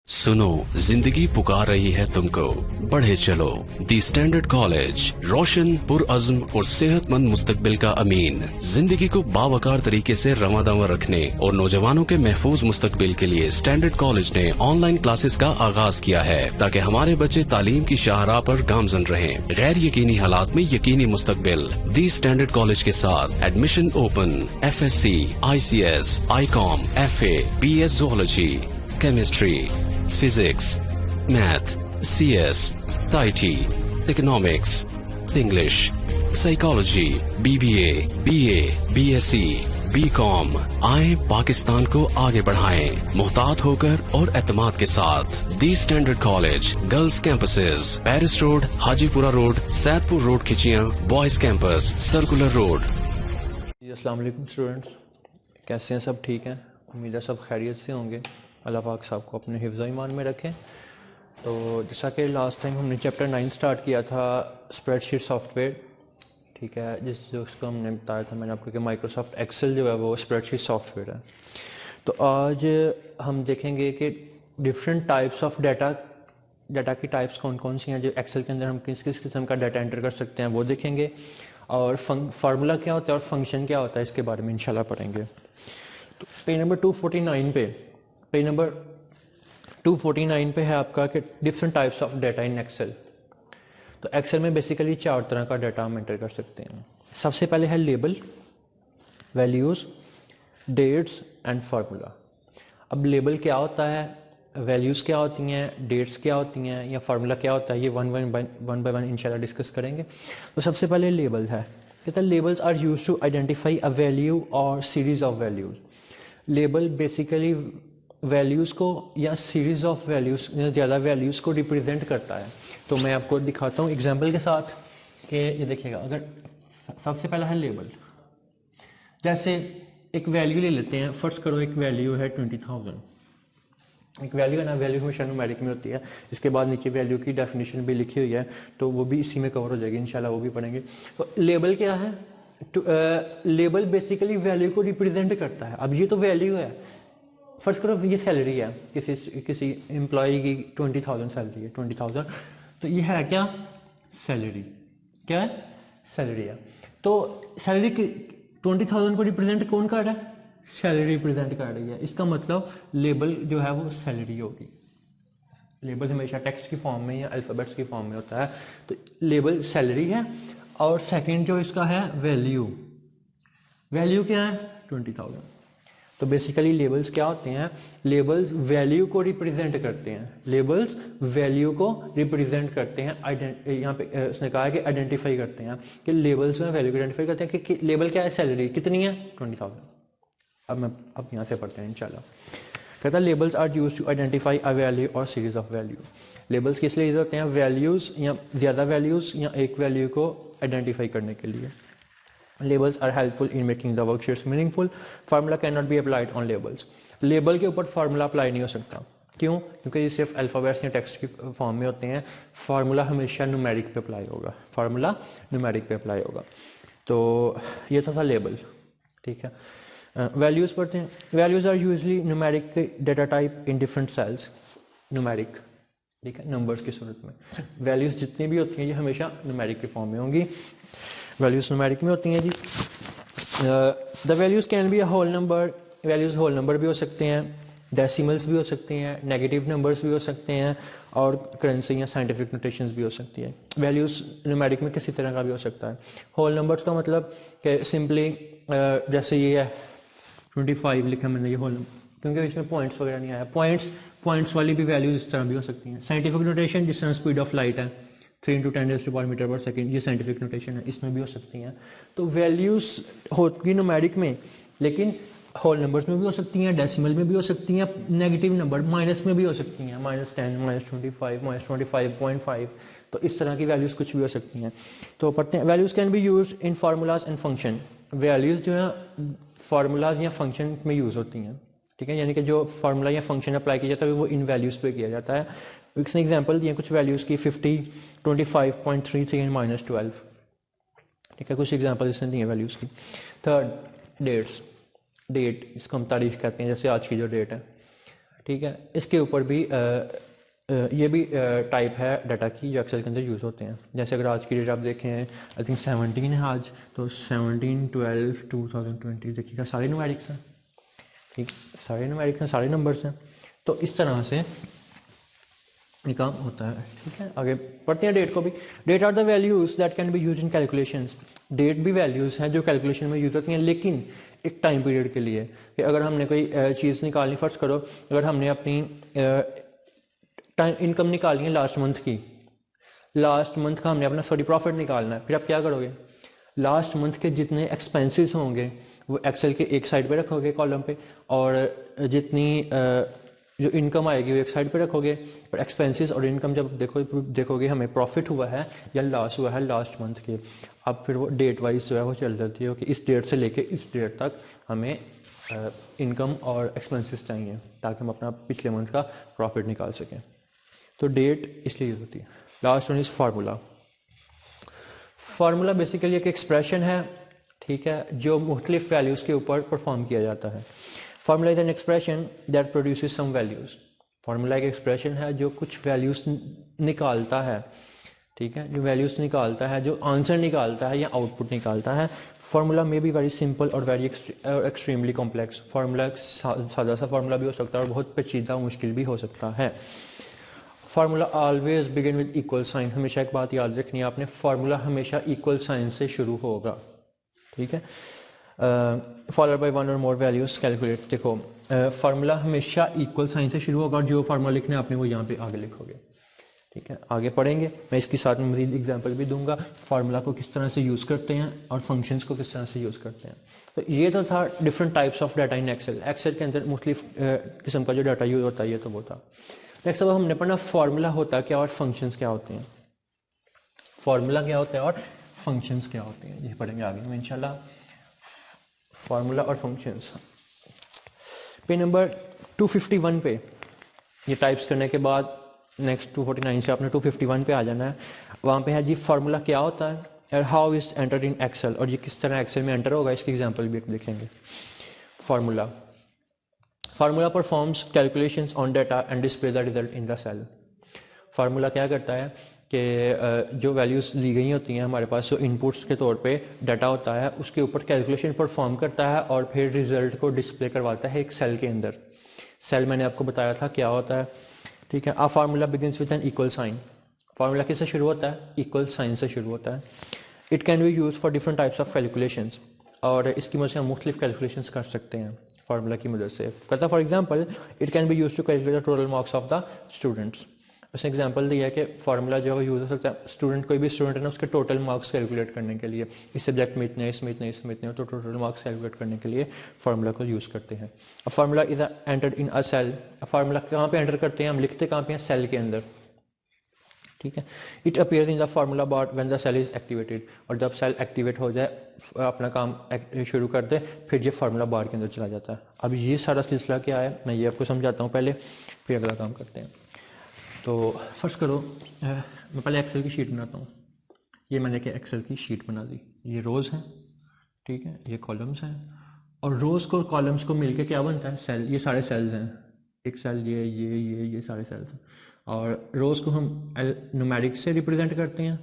सुनो, जिंदगी पुकार रही है तुमको, बढ़े चलो। दी स्टैंडर्ड कॉलेज, रोशन, पुरअज़्म और सेहतमंद मुस्तकबिल का अमीन। जिंदगी को बावकार तरीके से रवादावा रखने और नौजवानों के महफूज मुस्तकबिल के लिए स्टैंडर्ड कॉलेज ने ऑनलाइन क्लासेस का आगाज किया है, ताकि हमारे बच्चे तालीम की शाहराह पर गामजन रहें। गैर यकीनी हालात में यकीनी मुस्तकबिल। दी स्टैंडर्ड कॉलेज के साथ admission open. FSC, ICS, ICOM, FA, BS Zoology, Chemistry, Physics, Math, CS, IT, Economics, English, Psychology, BBA, BA, BSc, BCom। आए पाकिस्तान को आगे बढ़ाएं, मोहतात होकर और एतमाद के साथ। The standard college, girls campuses, Paris road, Hajipura road, Saidpur road Khichiyan, boys campus, circular road. अस्सलाम वालेकुम स्टूडेंट्स, कैसे हैं? सब ठीक हैं? उम्मीद है सब खैरियत से होंगे। अल्लाह पाक साहब को अपने हिफ्ज़ ईमान में रखें। तो जैसा कि लास्ट टाइम हमने चैप्टर 9 स्टार्ट किया था, स्प्रेडशीट सॉफ्टवेयर, ठीक है, जिसको हमने बताया था मैंने आपको कि माइक्रोसॉफ्ट एक्सेल जो है वो स्प्रेडशीट सॉफ्टवेयर है। तो आज हम देखेंगे कि डिफरेंट टाइप्स ऑफ डाटा की टाइप्स कौन कौन सी हैं जो एक्सेल के अंदर हम किस किस किस्म का डाटा एंटर कर सकते हैं वो देखेंगे, और फार्मूला क्या होता है और फंक्शन क्या होता है इसके बारे में इंशाल्लाह पढ़ेंगे। तो पेज नंबर 249 पे है आपका कि different types of data in Excel. तो एक्सेल में बेसिकली 4 तरह का डाटा हम एंटर कर सकते हैं। सबसे पहले है label, values, dates and formula. अब लेबल क्या होता है, वैल्यूज़ क्या होती हैं, डेट्स क्या होती हैं, या फार्मूला क्या होता है, ये वन बाय वन इंशाल्लाह डिस्कस करेंगे। तो सबसे पहले लेबल है। कहता है labels are used to identify a value और series of values. Label basically values को या सीरीज ऑफ वैल्यूज़ या ज़्यादा वैल्यूज़ को रिप्रेजेंट करता है। तो मैं आपको दिखाता हूँ एग्जाम्पल के साथ कि ये देखिएगा। अगर सबसे पहला है लेबल, जैसे एक वैल्यू ले लेते हैं, फर्स्ट करो एक वैल्यू है 20,000। एक वैल्यू है ना, वैल्यू हमेशा न्यूमेरिक में होती है। इसके बाद नीचे वैल्यू की डेफिनेशन भी लिखी हुई है, तो वो भी इसी में कवर हो जाएगी इंशाल्लाह, वो भी पढ़ेंगे। तो लेबल क्या है? लेबल बेसिकली वैल्यू को रिप्रेजेंट करता है। अब ये तो वैल्यू है, फर्स्ट करो ये सैलरी है, किसी एम्प्लॉय की 20,000 सैलरी है, 20,000। तो ये है क्या? सैलरी। क्या है? सैलरी है। तो सैलरी की 20,000 को रिप्रेजेंट कौन कर रहा है? सैलरी रिप्रेजेंट कर रही है। इसका मतलब लेबल जो है वो सैलरी होगी। लेबल हमेशा टेक्स्ट की फॉर्म में या अल्फ़ाबेट्स की फॉर्म में होता है। तो लेबल सैलरी है। और सेकंड जो इसका है वैल्यू, वैल्यू क्या है? 20,000। तो बेसिकली लेबल्स क्या होते हैं? लेबल्स वैल्यू को रिप्रेजेंट करते हैं। लेबल्स वैल्यू को रिप्रेजेंट करते हैं। यहाँ पे उसने कहा है कि आइडेंटिफाई करते हैं, कि लेबल्स में वैल्यू को आइडेंटिफाई करते हैं कि लेबल क्या है? सैलरी कितनी है? 20,000। अब यहाँ से पढ़ते हैं इंशाल्लाह। कहता है labels are used to identify a value और सीरीज ऑफ वैल्यू। लेबल्स किस लिए यूज होते हैं? वैल्यूज या ज़्यादा वैल्यूज या एक वैल्यू को आइडेंटिफाई करने के लिए। Labels are helpful in making the worksheets meaningful. Formula cannot be applied on labels. Label के ऊपर फार्मूला अप्लाई नहीं हो सकता। क्यों? क्योंकि ये सिर्फ अल्फ़ाबेट्स या टेक्स्ट की फॉर्म में होते हैं। फार्मूला हमेशा न्यूमेरिक पे अप्लाई होगा। फार्मूला न्यूमेरिक पे अप्लाई होगा। तो ये तो था लेबल, ठीक है। वैल्यूज़ पढ़ते हैं। Values are usually numeric data type in different cells. Numeric, ठीक है, नंबर्स की सूरत में। वैल्यूज़ जितनी भी होती हैं ये हमेशा न्यूमेरिक की फॉर्म में होंगी। वैल्यूज़ न्यूमेरिक में होती हैं जी। The values can be a whole number. Values whole number भी हो सकते हैं, डेसिमल्स भी हो सकते हैं, नेगेटिव नंबर्स भी हो सकते हैं, और करेंसी या साइंटिफिक नोटेशंस भी हो सकती है। वैल्यूज़ न्यूमेरिक में किसी तरह का भी हो सकता है। होल नंबर्स का मतलब कि सिंपली जैसे ये है 25 लिखा मैंने, ये होल, क्योंकि इसमें पॉइंट्स वगैरह नहीं आया। पॉइंट्स वाली भी वैल्यूज इस तरह भी हो सकती हैं। साइंटिफिक नोटेशन जिस तरह स्पीड ऑफ लाइट है 3 × 10⁻⁴ मीटर पर सेकेंड, ये साइंटिफिक नोटेशन है, इसमें भी हो सकती हैं। तो वैल्यूज होती न्यूमेरिक में, लेकिन होल नंबर्स में भी हो सकती हैं, डेसिमल में भी हो सकती हैं, नेगेटिव नंबर माइनस में भी हो सकती हैं, -10, -25, -25.5। तो इस तरह की वैल्यूज कुछ भी हो सकती हैं। तो पढ़ते हैं। Values can be use in formulas and function. Values जो है फार्मूलाज या फंक्शन में यूज होती हैं, ठीक है, यानी कि जो फार्मूला या फंक्शन अप्लाई किया जाता है वो इन वैल्यूज पे किया जाता है। इसने एग्जांपल दिए कुछ वैल्यूज की, 50, 25.33 एंड -12, ठीक है, कुछ एग्जांपल इसने दिए वैल्यूज की। Third, dates. डेट इसको हम तारीख कहते हैं, जैसे आज की जो डेट है, ठीक है, इसके ऊपर भी ये भी टाइप है डाटा की जो एक्सेल के अंदर यूज़ होते हैं। जैसे अगर आज की डेट आप देखें, आई थिंक 17 है आज, तो 17/12/2020 देखिएगा, सारे न्यूमेरिक्स हैं, ठीक, सारे न्यूमेरिक्स हैं, सारे नंबर्स हैं। तो इस तरह से ये काम होता है। ठीक है, आगे पढ़ते हैं डेट को भी। Date are the values that can be use in calculations. Date भी वैल्यूज हैं जो कैलकुलेशन में यूज होती हैं, लेकिन एक टाइम पीरियड के लिए, कि अगर हमने कोई चीज़ निकालनी, फर्ज करो अगर हमने अपनी इनकम निकालनी है लास्ट मंथ की, लास्ट मंथ का हमने अपना प्रॉफिट निकालना है, फिर आप क्या करोगे, लास्ट मंथ के जितने एक्सपेंसेस होंगे वो एक्सेल के एक साइड पे रखोगे कॉलम पे, और जितनी जो इनकम आएगी वो एक साइड पे रखोगे, और एक्सपेंसेस और इनकम जब देखोगे हमें प्रॉफिट हुआ है या लॉस हुआ है लास्ट मंथ के, अब फिर वो डेट वाइज जो है वो चल जाती है कि इस डेट से लेके इस डेट तक हमें इनकम और एक्सपेंसेस चाहिए ताकि हम अपना पिछले मंथ का प्रॉफिट निकाल सकें। तो डेट इसलिए यूज होती है। Last one is formula. Formula basically एक एक्सप्रेशन है, ठीक है, जो मुख्तलिफ वैल्यूज़ के ऊपर परफॉर्म किया जाता है। Formula is an expression that produces some values. Formula एक एक्सप्रेशन है जो कुछ वैल्यूज़ निकालता है, ठीक है, जो वैल्यूज़ निकालता है, जो आंसर निकालता है या आउटपुट निकालता है। फार्मूला में भी वेरी सिंपल और वेरी एक्सट्रीमली कॉम्प्लेक्स। फार्मूला सादा सा फार्मूला भी हो सकता है और बहुत पेचीदा मुश्किल भी हो सकता है। Formula always begin with equal sign. हमेशा एक बात याद रखनी है आपने, फार्मूला हमेशा इक्वल साइन से शुरू होगा, ठीक है। फॉलोड बाय वन और मोर वैल्यूज कैलकुलेट। देखो फार्मूला हमेशा इक्वल साइन से शुरू होगा और जो फार्मूला लिखना है आपने वो यहाँ पे आगे लिखोगे, ठीक है। आगे पढ़ेंगे, मैं इसके साथ में मज़ीद एग्जांपल भी दूंगा, फार्मूला को किस तरह से यूज़ करते हैं और फंक्शंस को किस तरह से यूज़ करते हैं। तो ये तो था different types of data in Excel. Excel के अंदर मुख्तलिफ किस्म का जो डाटा यूज़ होता है, ये तो वो था। नेक्स्ट अब हमने पढ़ना फार्मूला होता क्या और फंक्शंस क्या होते हैं। फार्मूला क्या होता है और फंक्शंस क्या होते हैं, ये पढ़ेंगे आगे में इंशाल्लाह। फार्मूला और फंक्शंस पे नंबर 251 पे ये टाइप्स करने के बाद नेक्स्ट 249 से आपने 251 पे आ जाना है। वहाँ पे है जी फार्मूला क्या होता है और how is entered in Excel, और ये किस तरह एक्सेल में एंटर होगा, इसकी एग्जांपल भी देखेंगे। Formula formula performs calculations on data and display the result in the cell. Formula क्या करता है कि जो वैल्यूज़ ली गई होती हैं हमारे पास, जो इनपुट्स के तौर पे डाटा होता है, उसके ऊपर कैलकुलेशन परफॉर्म करता है और फिर रिजल्ट को डिस्प्ले करवाता है एक सेल के अंदर। सेल मैंने आपको बताया था क्या होता है, ठीक है। A formula begins with an equal sign. Formula किससे शुरू होता है, इक्वल साइन से शुरू होता है। It can be use for different types of calculations, और इसकी मदद से हम मुख्तलिफ कैलकुलेशंस कर सकते हैं फार्मूला की मदद से। कहता for example it can be use to calculate the total marks of the students. उसने एग्जांपल दिया कि फार्मूला जो है यूज हो सकता है स्टूडेंट, कोई भी स्टूडेंट है ना, उसके टोटल मार्क्स कैलकुलेट करने के लिए, इस सब्जेक्ट में इतने, इसमें इतने, इसमें इतने, तो टोटल मार्क्स कैलकुलेट करने के लिए फार्मूला को यूज करते हैं। अब formula is entered in a cell. Formula कहाँ पे एंटर करते हैं हम, लिखते कहाँ पे हैं, सेल के अंदर, ठीक है। It appears in the formula bar when the cell is activated, और जब सेल एक्टिवेट हो जाए, अपना काम शुरू कर दे, फिर ये फार्मूला बार के अंदर चला जाता है। अब ये सारा सिलसिला क्या है मैं ये आपको समझाता हूँ पहले, फिर अगला काम करते हैं। तो फर्स्ट करो, मैं पहले एक्सेल की शीट बनाता हूँ। ये मैंने कि एक्सेल की शीट बना दी, ये रोज़ हैं, ठीक है, ये कॉलम्स हैं, और रोज़ को कॉलम्स को मिलके क्या बनता है, सेल। ये सारे सेल्स हैं, एक सेल ये सारे सेल्स हैं, और रोज़ को हम न्यूमेरिक से रिप्रेजेंट करते हैं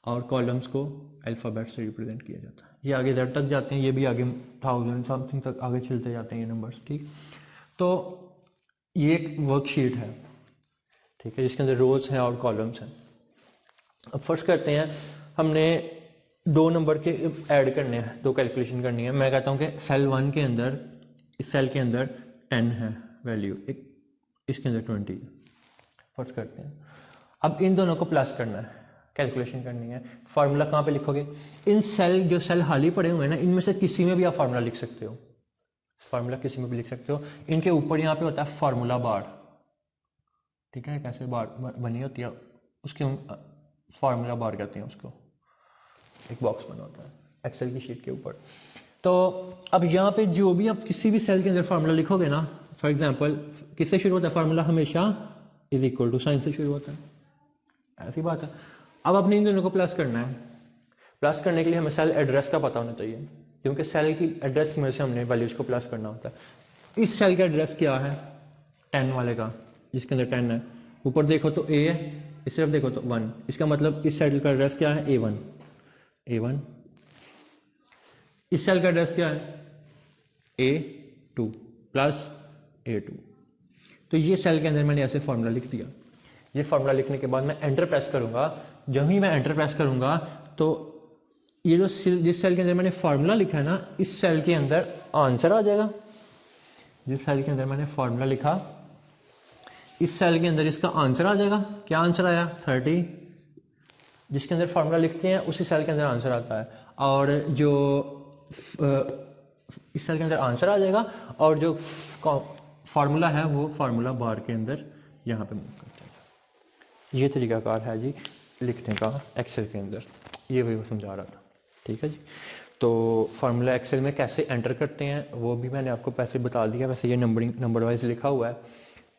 और कॉलम्स को अल्फ़ाबेट से रिप्रेजेंट किया जाता है। ये आगे Z तक जाते हैं, ये भी आगे 1000 समथिंग तक आगे चलते जाते हैं ये नंबर्स, ठीक। तो ये एक वर्कशीट है, ठीक है, जिसके अंदर रोज़ हैं और कॉलम्स हैं। अब फर्स्ट करते हैं, हमने 2 नंबर के ऐड करने हैं, 2 कैलकुलेशन करनी है। मैं कहता हूँ कि सेल 1 के अंदर, इस सेल के अंदर 10 है वैल्यू, एक इसके अंदर 20। फर्स्ट करते हैं, अब इन दोनों को प्लस करना है, कैलकुलेशन करनी है। फार्मूला कहाँ पे लिखोगे, इन सेल, जो सेल खाली पड़े हुए हैं ना, इनमें से किसी में भी आप फार्मूला लिख सकते हो। फार्मूला किसी में भी लिख सकते हो। इनके ऊपर यहाँ पे होता है फार्मूला बार, ठीक है, कैसे बार बनी होती है, उसके हम फार्मूला बार कहते हैं उसको। एक बॉक्स बना होता है एक्सेल की शीट के ऊपर। तो अब यहाँ पे जो भी आप किसी भी सेल के अंदर फार्मूला लिखोगे ना, फॉर एग्जांपल किससे शुरू होता है फार्मूला, हमेशा इज इक्वल टू साइन से शुरू होता है, ऐसी बात है। अब अपने इन दोनों को प्लस करना है। प्लस करने के लिए हमें सेल एड्रेस का पता होना चाहिए, क्योंकि सेल की एड्रेस की वजह से हमने वैल्यूज को प्लस करना होता है। इस सेल का एड्रेस क्या है, 10 वाले का, जिसके अंदर 10 है, ऊपर देखो तो A है, इस तरफ देखो तो 1, इसका मतलब इस सेल का एड्रेस क्या है, A1, इस सेल का एड्रेस क्या है, A2 प्लस A2। तो ये सेल के अंदर मैंने ऐसे फॉर्मूला लिख दिया। ये फॉर्मूला लिखने के बाद मैं एंटर प्रेस करूंगा। जब ही मैं एंटर प्रेस करूंगा तो ये जो जिस सेल के अंदर मैंने फॉर्मूला लिखा है ना, इस सेल के अंदर आंसर आ जाएगा। जिस सेल के अंदर मैंने फॉर्मूला लिखा, इस सेल के अंदर इसका आंसर आ जाएगा। क्या आंसर आया, 30। जिसके अंदर फॉर्मूला लिखते हैं उसी सेल के अंदर आंसर आता है, और जो इस सेल के अंदर आंसर आ जाएगा, और जो फार्मूला है वो फार्मूला बार के अंदर यहाँ पे मूव करता है। ये तरीकाकार है जी लिखने का एक्सेल के अंदर, ये वही समझा रहा था। ठीक है जी। तो फार्मूला एक्सेल में कैसे एंटर करते हैं वो भी मैंने आपको पैसे बता दिया। वैसे ये नंबर वाइज लिखा हुआ है।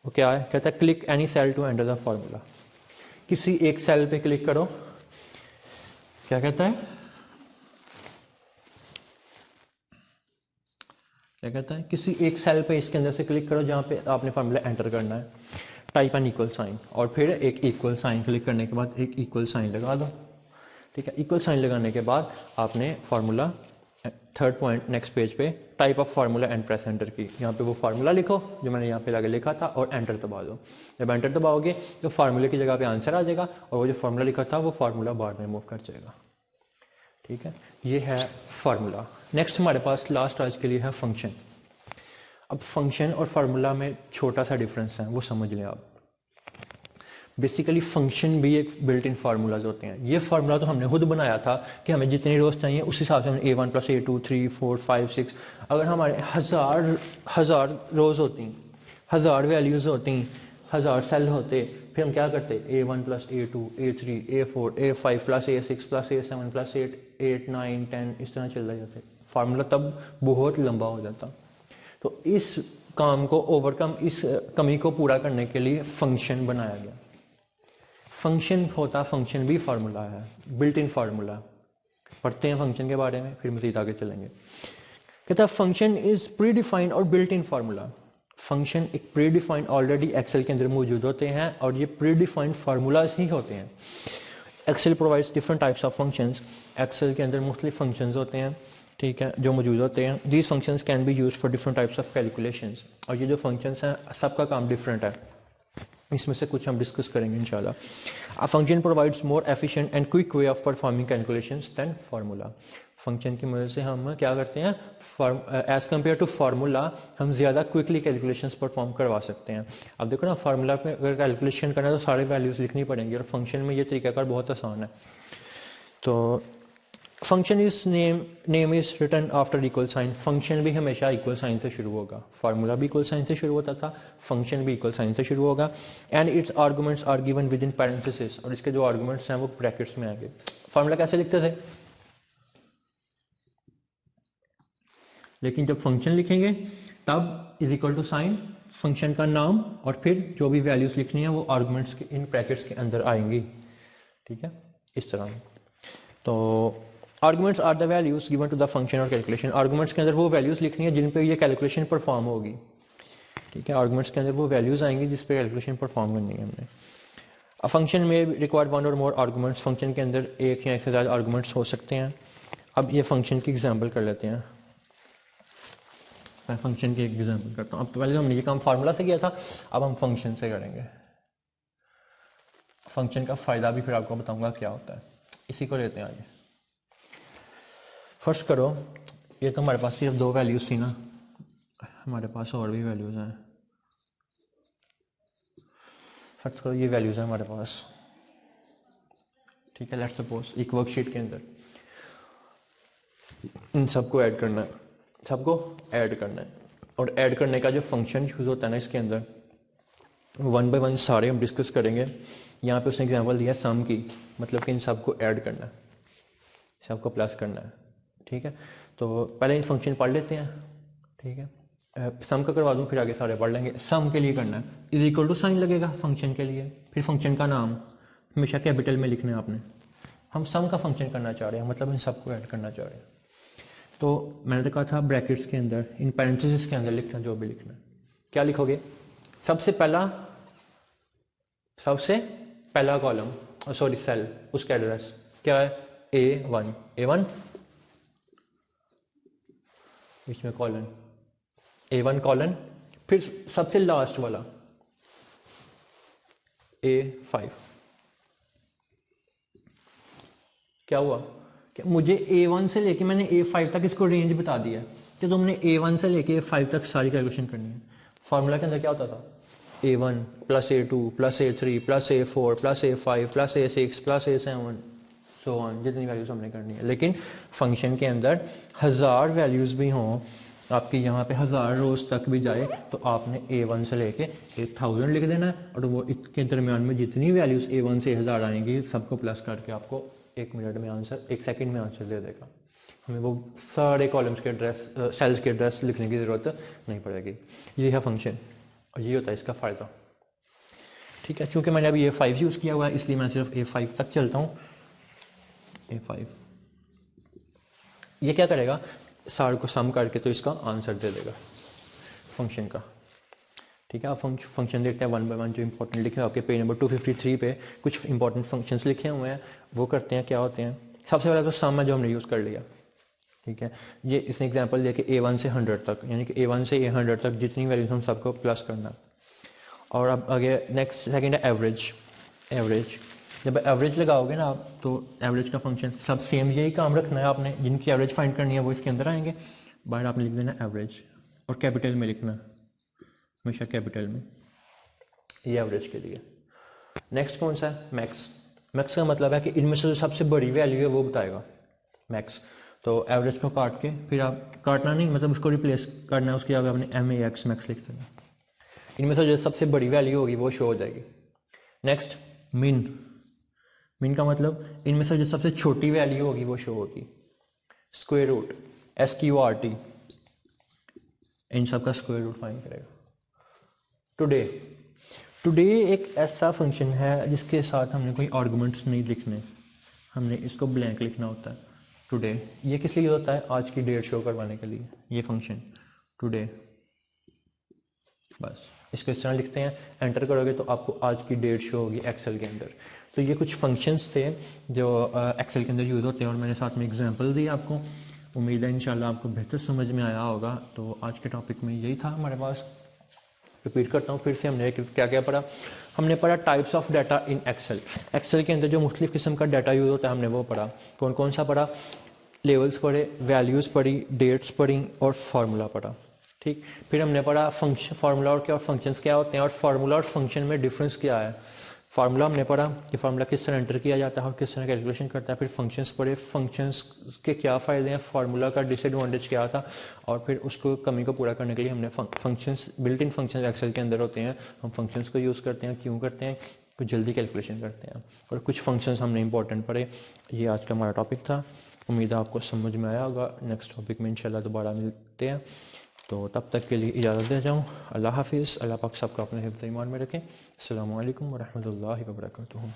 वो क्या है, कहता है click any cell to enter the formula. किसी एक सेल पे क्लिक करो, क्या कहता है, क्या कहता है, किसी एक सेल पे इसके अंदर से क्लिक करो जहाँ पे आपने फार्मूला एंटर करना है, टाइप एन इक्वल साइन, और फिर एक इक्वल साइन क्लिक करने के बाद एक इक्वल साइन लगा दो। ठीक है, इक्वल साइन लगाने के बाद आपने formula, third point next page पे, type of formula and press enter key. यहाँ पे वो फार्मूला लिखो जो मैंने यहाँ पे लगे लिखा था, और एंटर दबा दो। जब एंटर दबाओगे तो फार्मूले की जगह पे आंसर आ जाएगा, और वो जो फार्मूला लिखा था वो फार्मूला बार में मूव कर जाएगा। ठीक है, ये है फार्मूला। नेक्स्ट हमारे पास लास्ट आज के लिए है फंक्शन। अब फंक्शन और फार्मूला में छोटा सा डिफरेंस है, वो समझ लें आप। बेसिकली फंक्शन भी एक बिल्ट इन फार्मूलाज होते हैं। ये फार्मूला तो हमने खुद बनाया था कि हमें जितनी रोज चाहिए उस हिसाब से हमने A1 + A2 3 4 5 6, अगर हमारे हजार रोज होती, 1000 वैल्यूज होती, 1000 सेल होते, फिर हम क्या करते, A1 + A2 A3 A4 A5 + A6 + A7 + A8 9 10 इस तरह चल रहे जाते। फार्मूला तब बहुत लंबा हो जाता। तो इस काम को ओवरकम, इस कमी को पूरा करने के लिए फंक्शन बनाया गया। फंक्शन होता, फंक्शन भी फार्मूला है, बिल्ट इन फार्मूला। पढ़ते हैं फंक्शन के बारे में, फिर मजीद आगे चलेंगे। कहता है फंक्शन इज प्री डिफाइंड और बिल्ट इन फार्मूला। फंक्शन एक प्री डिफाइंड ऑलरेडी एक्सेल के अंदर मौजूद होते हैं, और ये प्री डिफाइंड फार्मूलाज ही होते हैं। Excel provides different types of functions. Excel के अंदर मुख्तलिफ फंक्शंस होते हैं, ठीक है, जो मौजूद होते हैं। These functions can be used for different types of calculations. और ये जो फंक्शंस हैं सबका काम डिफरेंट है, इसमें से कुछ हम डिस्कस करेंगे इंशाल्लाह। A function provides more efficient and quick way of performing calculations than formula. Function की मदद से हम क्या करते हैं, एज कम्पेयर टू फार्मूला हम ज़्यादा क्विकली कैलकुलेशंस परफॉर्म करवा सकते हैं। अब देखो ना, फार्मूला पे अगर कैलकुलेशन करना है तो सारे वैल्यूज़ लिखनी पड़ेंगी, और फंक्शन में ये तरीकाकार बहुत आसान है। तो function is name is written after equal sign. Function भी हमेशा इक्वल साइन से शुरू होगा। फार्मूला भी इक्वल साइन से शुरू होता था, फंक्शन भी इक्वल साइन से शुरू होगा। And its arguments are given within parenthesis, और इसके जो आर्गुमेंट्स हैं वो ब्रैकेट्स में आएंगे। फार्मूला कैसे लिखते थे, लेकिन जब फंक्शन लिखेंगे तब is equal to sign, function का नाम, और फिर जो भी वैल्यूज लिखनी है वो आर्गुमेंट्स के इन ब्रैकेट्स के अंदर आएंगी। ठीक है, इस तरह। तो arguments are the values given to the function और कैलकुलेशन। आर्गुमेंट्स के अंदर वो वैल्यूज लिखनी है जिन पे ये कैलकुलेशन परफॉर्म होगी। ठीक है, आर्गुमेंट्स के अंदर वो वैल्यूज आएंगी जिस पे कैलकुलेशन परफॉर्म करनी है हमने। अ फंक्शन में रिक्वायर वन और मोर आर्गुमेंट्स। फंक्शन के अंदर एक या एक से ज़्यादा आर्गुमेंट्स हो सकते हैं। अब ये फंक्शन की एग्जाम्पल कर लेते हैं। मैं फंक्शन की एक एग्जाम्पल करता हूँ। अब पहले हमने ये काम फार्मूला से किया था, अब हम फंक्शन से करेंगे। फंक्शन का फ़ायदा भी फिर आपको बताऊंगा क्या होता है। इसी को लेते हैं आगे। फर्स्ट करो, ये तो हमारे पास सिर्फ 2 वैल्यूज थी ना, हमारे पास और भी वैल्यूज हैं। फर्स्ट करो, ये वैल्यूज हैं हमारे पास। ठीक है, लेट्स सपोज एक वर्कशीट के अंदर इन सबको ऐड करना है, सबको ऐड करना है। और ऐड करने का जो फंक्शन यूज होता है ना इसके अंदर, 1 बाय 1 सारे हम डिस्कस करेंगे। यहाँ पे उसने एग्जांपल दिया सम की, मतलब कि इन सबको ऐड करना है, सबको प्लस करना है। ठीक है, तो पहले इन फंक्शन पढ़ लेते हैं। ठीक है, सम का करवा दूँ, फिर आगे सारे पढ़ लेंगे। सम के लिए करना है, इज इक्वल टू साइन लगेगा फंक्शन के लिए, फिर फंक्शन का नाम हमेशा कैपिटल में लिखना है आपने। हम सम का फंक्शन करना चाह रहे हैं, मतलब इन सबको ऐड करना चाह रहे हैं। तो मैंने तो कहा था ब्रैकेट्स के अंदर, इन पैरेंथेसिस के अंदर लिखना जो भी लिखना है। क्या लिखोगे, सबसे पहला कॉलम, सॉरी सेल, उसका एड्रेस क्या है, A1 बीच में कॉलन, A1 कॉलन, फिर सबसे लास्ट वाला A5। क्या हुआ कि मुझे A1 से लेके मैंने A5 तक इसको रेंज बता दिया है कि तुमने A1 से लेके A5 तक सारी कैलकुलेशन करनी है। फॉर्मूला के अंदर क्या होता था, A1 plus A2 plus A3 plus A4 plus A5 plus A6 plus A7 so on, जितनी वैल्यूज हमने करनी है। लेकिन फंक्शन के अंदर 1000 वैल्यूज भी हों, आपकी यहाँ पे 1000 रोज तक भी जाए, तो आपने A1 से लेके 1000 लिख देना है, और वो इसके दरमियान में जितनी वैल्यूज A1 से 1000 आएंगी सबको प्लस करके आपको 1 मिनट में आंसर, 1 सेकंड में आंसर दे देगा। हमें वो सारे कॉलम्स के एड्रेस, सेल्स के एड्रेस लिखने की ज़रूरत नहीं पड़ेगी। ये है फंक्शन और ये होता है इसका फ़ायदा। ठीक है, चूंकि मैंने अभी A5 यूज़ किया हुआ है इसलिए मैं सिर्फ A5 तक चलता हूँ। A5 ये क्या करेगा, सारे को सम करके तो इसका आंसर दे देगा फंक्शन का। ठीक है, आप फंक्शन देखते हैं 1 बाय 1 जो इंपॉर्टेंट लिखे हैं आपके पेज नंबर 253 पे कुछ इंपॉर्टेंट फंक्शंस लिखे हुए हैं, वो करते हैं, क्या होते हैं। सबसे पहले तो सम है जो हमने यूज़ कर लिया। ठीक है, ये इसने एग्जांपल दिया कि A1 से 100 तक, यानी कि A1 से A100 तक जितनी वैल्यूज हम सबको प्लस करना। और अब आगे नेक्स्ट सेकंड है एवरेज। जब एवरेज लगाओगे ना आप, तो एवरेज का फंक्शन सब सेम यही काम रखना है आपने, जिनकी एवरेज फाइंड करनी है वो इसके अंदर आएंगे, बाहर आपने लिख देना एवरेज और कैपिटल में लिखना, हमेशा कैपिटल में, ये एवरेज के लिए। नेक्स्ट कौन सा है, मैक्स का मतलब है कि इनमें से जो सबसे बड़ी वैल्यू है वो बताएगा मैक्स। तो एवरेज को काट के, फिर आप काटना नहीं, मतलब उसको रिप्लेस करना है, उसकी जगह आपने MAX मैक्स लिख देना। इनमें से जो सबसे बड़ी वैल्यू होगी वो शो हो जाएगी। नेक्स्ट मिन का मतलब इनमें से जो सबसे छोटी वैल्यू होगी वो शो होगी। स्क्वायर रूट, SQRT, इन सब का स्क्वायर रूट फाइंड करेगा। टुडे एक ऐसा फंक्शन है जिसके साथ हमने कोई आर्गुमेंट्स नहीं लिखने, हमने इसको ब्लैंक लिखना होता है। टुडे ये किस लिए होता है, आज की डेट शो करवाने के लिए, ये फंक्शन टुडे। बस इसको इस तरह लिखते हैं, एंटर करोगे तो आपको आज की डेट शो होगी एक्सेल के अंदर। तो ये कुछ फंक्शंस थे जो एक्सेल के अंदर यूज़ होते हैं, और मैंने साथ में एग्जांपल दी आपको। उम्मीद है इंशाल्लाह आपको बेहतर समझ में आया होगा। तो आज के टॉपिक में यही था हमारे पास। रिपीट करता हूँ फिर से, हमने क्या क्या पढ़ा। हमने पढ़ा types of data in Excel के अंदर जो मुख्तलिफ किस्म का डाटा यूज़ होता है हमने वो पढ़ा। कौन कौन सा पढ़ा, लेवल्स पढ़े, वैल्यूज़ पढ़ी, डेट्स पढ़ी और फार्मूला पढ़ा। ठीक, फिर हमने पढ़ा फंक्शन, फार्मूला और क्या, और फंक्शंस क्या होते हैं, और फार्मूला और फंक्शन में डिफरेंस क्या है। फार्मूला हमने पढ़ा कि फार्मूला किस तरह एंटर किया जाता है और किस तरह कैलकुलेशन करता है। फिर फंक्शंस पढ़े, फंक्शंस के क्या फ़ायदे हैं, फार्मूला का डिसएडवांटेज क्या था, और फिर उसको कमी को पूरा करने के लिए हमने functions, built in functions Excel के अंदर होते हैं, हम फंक्शंस को यूज़ करते हैं। क्यों करते हैं, कुछ जल्दी कैलकुलेशन करते हैं। और कुछ फंक्शंस हमने इंपॉर्टेंट पढ़े। ये आज का हमारा टॉपिक था। उम्मीद है आपको समझ में आया होगा। नेक्स्ट टॉपिक में इंशाल्लाह दोबारा मिलते हैं। तो तब तक के लिए इजाज़त दे जाऊँ। अल्लाह हाफिज़। अल्लाह पाक सबको अपने हिफ्ज़ ईमान में रखें। अस्सलामु अलैकुम व रहमतुल्लाहि व बरकातुहू।